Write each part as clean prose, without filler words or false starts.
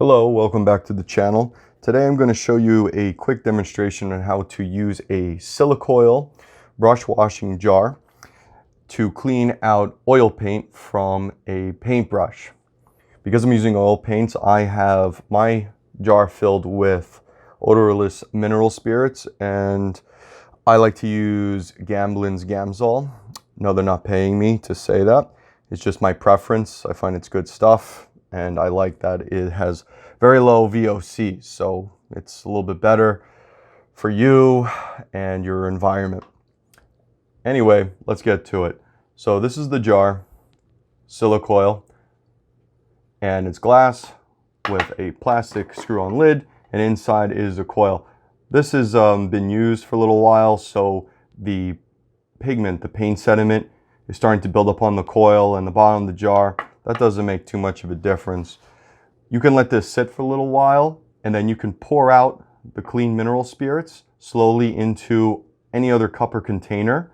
Hello, welcome back to the channel. Today I'm going to show you a quick demonstration on how to use a Silicoil brush washing jar to clean out oil paint from a paintbrush. Because I'm using oil paints, I have my jar filled with odorless mineral spirits, and I like to use Gamblin's Gamsol. No, they're not paying me to say that. It's just my preference. I find it's good stuff, and I like that it has very low VOC, so it's a little bit better for you and your environment. Anyway, let's get to it. So this is the jar, Silicoil, and it's glass with a plastic screw-on lid, and inside is a coil. This has been used for a little while, so the pigment, the paint sediment, is starting to build up on the coil and the bottom of the jar. That doesn't make too much of a difference. You can let this sit for a little while, and then you can pour out the clean mineral spirits slowly into any other cup or container,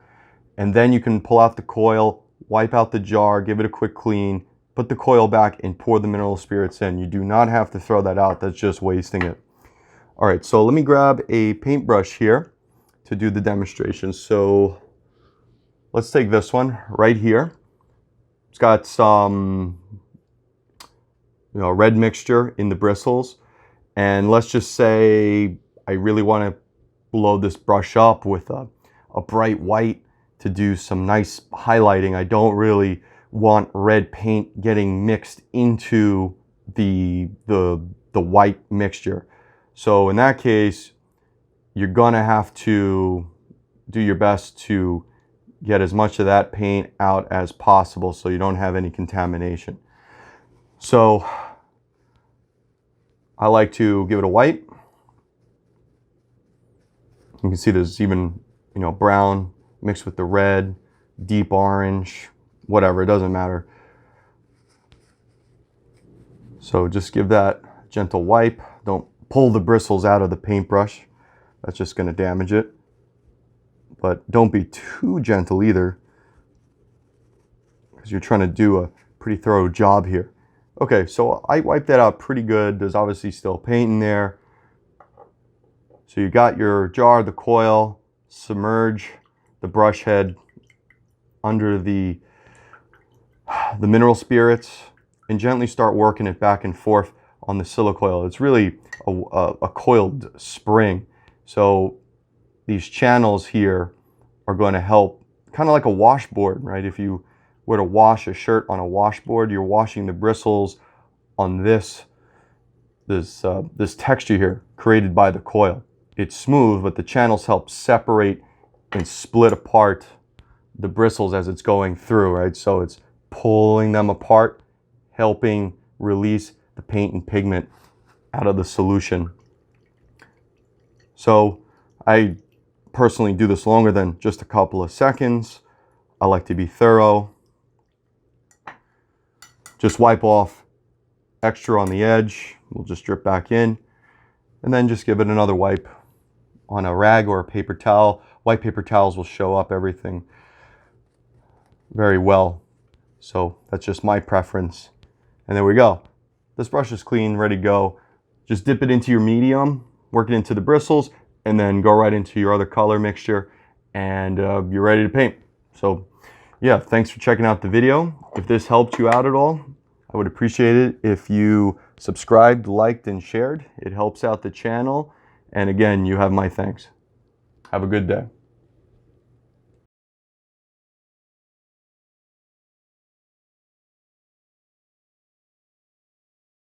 and then you can pull out the coil, wipe out the jar, give it a quick clean, put the coil back, and pour the mineral spirits in. You do not have to throw that out. That's just wasting it. All right, so let me grab a paintbrush here to do the demonstration. So let's take this one right here. It's got some red mixture in the bristles, and let's just say I really want to blow this brush up with a bright white to do some nice highlighting. I don't really want red paint getting mixed into the white mixture. So in that case, you're gonna have to do your best to get as much of that paint out as possible so you don't have any contamination. So I like to give it a wipe. You can see there's even, brown mixed with the red, deep orange, whatever, it doesn't matter. So just give that a gentle wipe. Don't pull the bristles out of the paintbrush. That's just going to damage it. But don't be too gentle either, because you're trying to do a pretty thorough job here. Okay, so I wiped that out pretty good. There's obviously still paint in there. So you got your jar, the coil, submerge the brush head under the mineral spirits, and gently start working it back and forth on the Silicoil. It's really a coiled spring. So these channels here are going to help, kind of like a washboard, right? If you were to wash a shirt on a washboard, you're washing the bristles on this texture here created by the coil. It's smooth, but the channels help separate and split apart the bristles as it's going through, right? So it's pulling them apart, helping release the paint and pigment out of the solution. So I personally do this longer than just a couple of seconds. I like to be thorough. Just wipe off extra on the edge. We'll just drip back in, and then just give it another wipe on a rag or a paper towel. White paper towels will show up everything very well. So that's just my preference. And there we go. This brush is clean, ready to go. Just dip it into your medium, work it into the bristles, and then go right into your other color mixture, and you're ready to paint. So yeah, thanks for checking out the video. If this helped you out at all, I would appreciate it if you subscribed, liked, and shared. It helps out the channel. And again, you have my thanks. Have a good day.